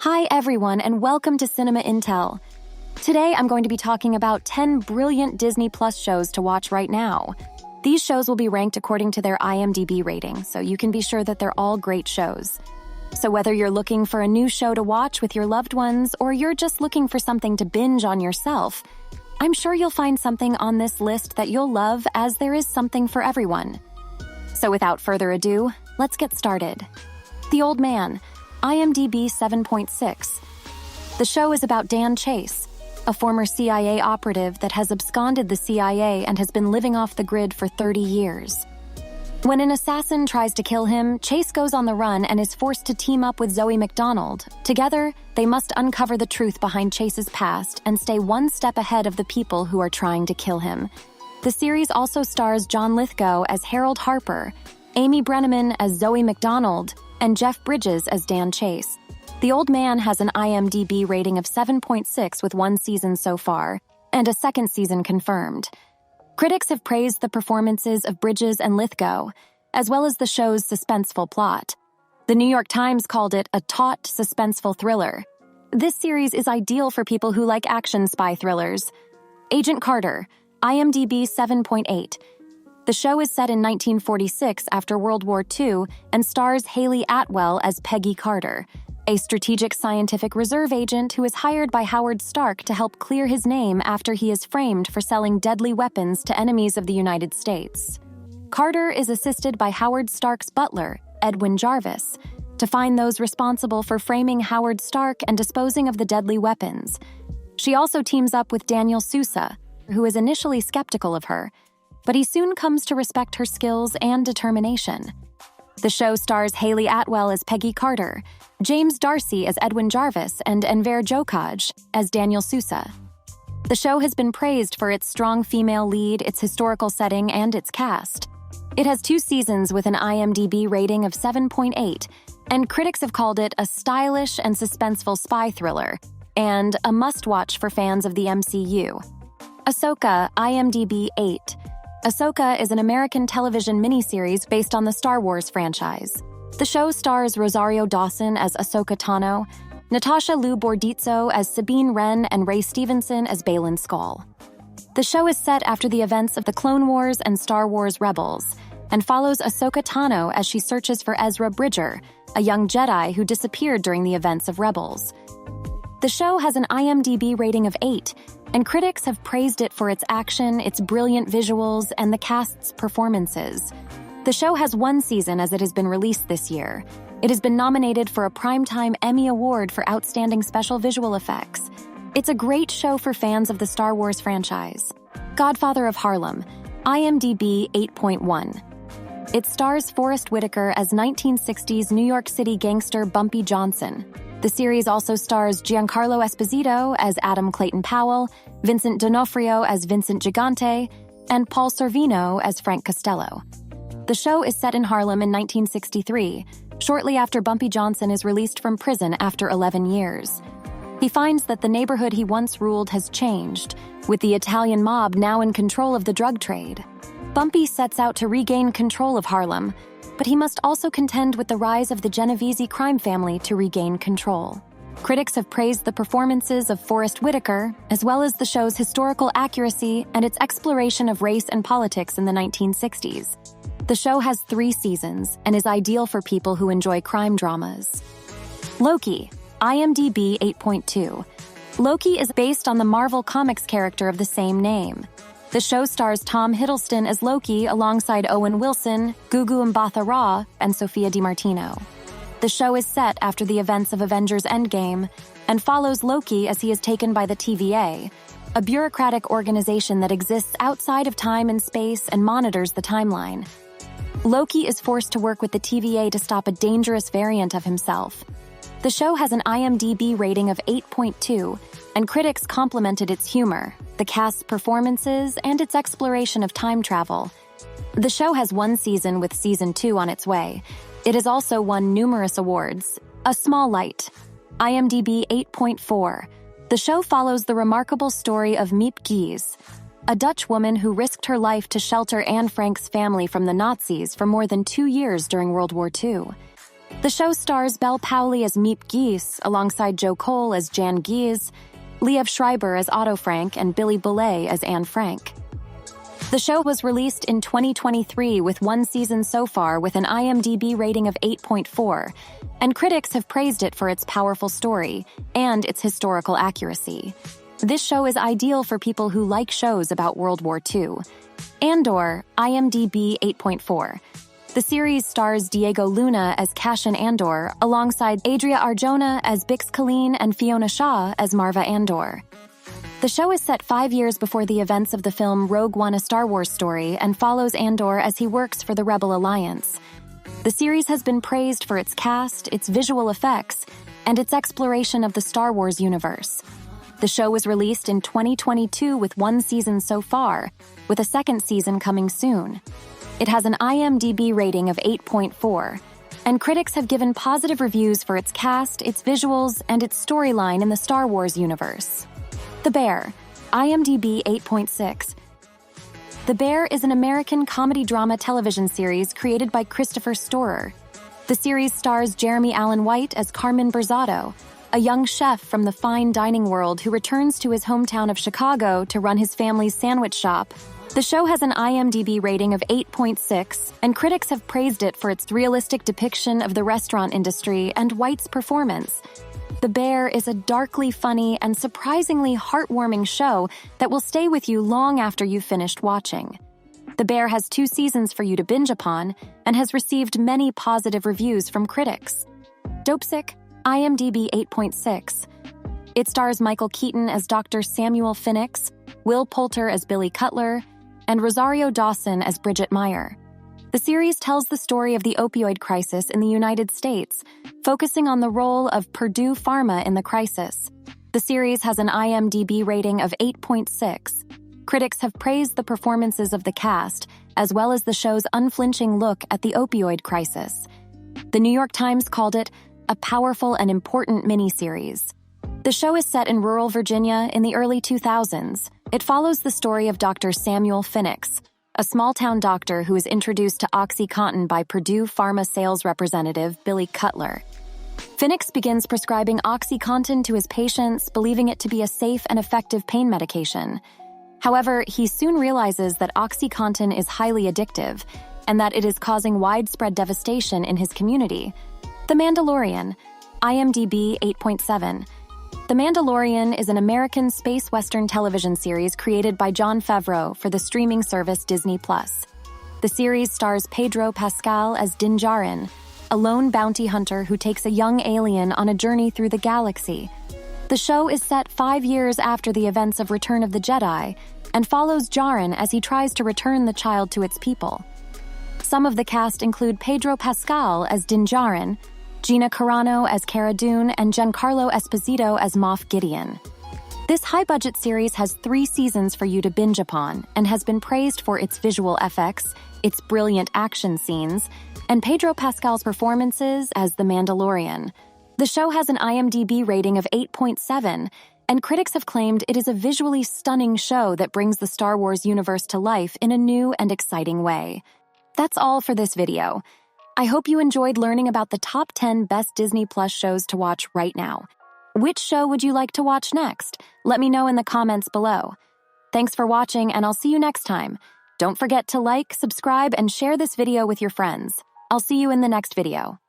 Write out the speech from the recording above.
Hi everyone and welcome to Cinema Intel. Today I'm going to be talking about 10 brilliant Disney Plus shows to watch right now. These shows will be ranked according to their IMDb rating, so you can be sure that they're all great shows. So whether you're looking for a new show to watch with your loved ones or you're just looking for something to binge on yourself, I'm sure you'll find something on this list that you'll love, as there is something for everyone. So without further ado, let's get started. The Old Man, IMDb 7.6. The show is about Dan Chase, a former CIA operative that has absconded the CIA and has been living off the grid for 30 years. When an assassin tries to kill him, Chase goes on the run and is forced to team up with Zoe McDonald. Together, they must uncover the truth behind Chase's past and stay one step ahead of the people who are trying to kill him. The series also stars John Lithgow as Harold Harper, Amy Brenneman as Zoe McDonald, and Jeff Bridges as Dan Chase. The Old Man has an IMDb rating of 7.6 with one season so far, and a second season confirmed. Critics have praised the performances of Bridges and Lithgow, as well as the show's suspenseful plot. The New York Times called it a taut, suspenseful thriller. This series is ideal for people who like action spy thrillers. Agent Carter, IMDb 7.8. The show is set in 1946 after World War II and stars Haley Atwell as Peggy Carter, a strategic scientific reserve agent who is hired by Howard Stark to help clear his name after he is framed for selling deadly weapons to enemies of the United States. Carter is assisted by Howard Stark's butler, Edwin Jarvis, to find those responsible for framing Howard Stark and disposing of the deadly weapons. She also teams up with Daniel Sousa, who is initially skeptical of her, but he soon comes to respect her skills and determination. The show stars Haley Atwell as Peggy Carter, James Darcy as Edwin Jarvis, and Enver Jokaj as Daniel Sousa. The show has been praised for its strong female lead, its historical setting, and its cast. It has 2 seasons with an IMDb rating of 7.8, and critics have called it a stylish and suspenseful spy thriller, and a must-watch for fans of the MCU. Ahsoka, IMDb 8. Ahsoka is an American television miniseries based on the Star Wars franchise. The show stars Rosario Dawson as Ahsoka Tano, Natasha Liu Bordizzo as Sabine Wren, and Ray Stevenson as Baylan Skoll. The show is set after the events of the Clone Wars and Star Wars Rebels, and follows Ahsoka Tano as she searches for Ezra Bridger, a young Jedi who disappeared during the events of Rebels. The show has an IMDb rating of 8, and critics have praised it for its action, its brilliant visuals, and the cast's performances. The show has 1 season as it has been released this year. It has been nominated for a Primetime Emmy Award for Outstanding Special Visual Effects. It's a great show for fans of the Star Wars franchise. Godfather of Harlem, IMDb 8.1. It stars Forrest Whitaker as 1960s New York City gangster Bumpy Johnson. The series also stars Giancarlo Esposito as Adam Clayton Powell, Vincent D'Onofrio as Vincent Gigante, and Paul Sorvino as Frank Costello. The show is set in Harlem in 1963, shortly after Bumpy Johnson is released from prison after 11 years. He finds that the neighborhood he once ruled has changed, with the Italian mob now in control of the drug trade. Bumpy sets out to regain control of Harlem, but he must also contend with the rise of the Genovese crime family to regain control. Critics have praised the performances of Forrest Whitaker, as well as the show's historical accuracy and its exploration of race and politics in the 1960s. The show has 3 seasons and is ideal for people who enjoy crime dramas. Loki, IMDb 8.2. Loki is based on the Marvel Comics character of the same name. The show stars Tom Hiddleston as Loki alongside Owen Wilson, Gugu Mbatha-Raw, and Sophia DiMartino. The show is set after the events of Avengers Endgame and follows Loki as he is taken by the TVA, a bureaucratic organization that exists outside of time and space and monitors the timeline. Loki is forced to work with the TVA to stop a dangerous variant of himself. The show has an IMDb rating of 8.2, and critics complimented its humor, the cast's performances, and its exploration of time travel. The show has 1 season with season 2 on its way. It has also won numerous awards. A Small Light, IMDb 8.4. The show follows the remarkable story of Miep Gies, a Dutch woman who risked her life to shelter Anne Frank's family from the Nazis for more than 2 years during World War II. The show stars Belle Powley as Miep Gies, alongside Joe Cole as Jan Gies, Liev Schreiber as Otto Frank, and Billy Boulay as Anne Frank. The show was released in 2023 with one season so far with an IMDb rating of 8.4, and critics have praised it for its powerful story and its historical accuracy. This show is ideal for people who like shows about World War II. Andor, IMDb 8.4. The series stars Diego Luna as Cassian Andor, alongside Adria Arjona as Bix Colleen and Fiona Shaw as Marva Andor. The show is set 5 years before the events of the film Rogue One: A Star Wars Story and follows Andor as he works for the Rebel Alliance. The series has been praised for its cast, its visual effects, and its exploration of the Star Wars universe. The show was released in 2022 with one season so far, with a second season coming soon. It has an IMDb rating of 8.4, and critics have given positive reviews for its cast, its visuals, and its storyline in the Star Wars universe. The Bear, IMDb 8.6. The Bear is an American comedy-drama television series created by Christopher Storer. The series stars Jeremy Allen White as Carmen Berzatto, a young chef from the fine dining world who returns to his hometown of Chicago to run his family's sandwich shop. The show has an IMDb rating of 8.6, and critics have praised it for its realistic depiction of the restaurant industry and White's performance. The Bear is a darkly funny and surprisingly heartwarming show that will stay with you long after you've finished watching. The Bear has 2 seasons for you to binge upon and has received many positive reviews from critics. Dopesick, IMDb 8.6. It stars Michael Keaton as Dr. Samuel Finnix, Will Poulter as Billy Cutler, and Rosario Dawson as Bridget Meyer. The series tells the story of the opioid crisis in the United States, focusing on the role of Purdue Pharma in the crisis. The series has an IMDb rating of 8.6. Critics have praised the performances of the cast, as well as the show's unflinching look at the opioid crisis. The New York Times called it a powerful and important miniseries. The show is set in rural Virginia in the early 2000s. It follows the story of Dr. Samuel Finnix, a small-town doctor who is introduced to OxyContin by Purdue Pharma sales representative Billy Cutler. Finnix begins prescribing OxyContin to his patients, believing it to be a safe and effective pain medication. However, he soon realizes that OxyContin is highly addictive and that it is causing widespread devastation in his community. The Mandalorian, IMDb 8.7. The Mandalorian is an American space western television series created by Jon Favreau for the streaming service Disney+. The series stars Pedro Pascal as Din Djarin, a lone bounty hunter who takes a young alien on a journey through the galaxy. The show is set 5 years after the events of Return of the Jedi and follows Djarin as he tries to return the child to its people. Some of the cast include Pedro Pascal as Din Djarin, Gina Carano as Cara Dune, and Giancarlo Esposito as Moff Gideon. This high-budget series has 3 seasons for you to binge upon and has been praised for its visual effects, its brilliant action scenes, and Pedro Pascal's performances as the Mandalorian. The show has an IMDb rating of 8.7, and critics have claimed it is a visually stunning show that brings the Star Wars universe to life in a new and exciting way. That's all for this video. I hope you enjoyed learning about the top 10 best Disney Plus shows to watch right now. Which show would you like to watch next? Let me know in the comments below. Thanks for watching, and I'll see you next time. Don't forget to like, subscribe, and share this video with your friends. I'll see you in the next video.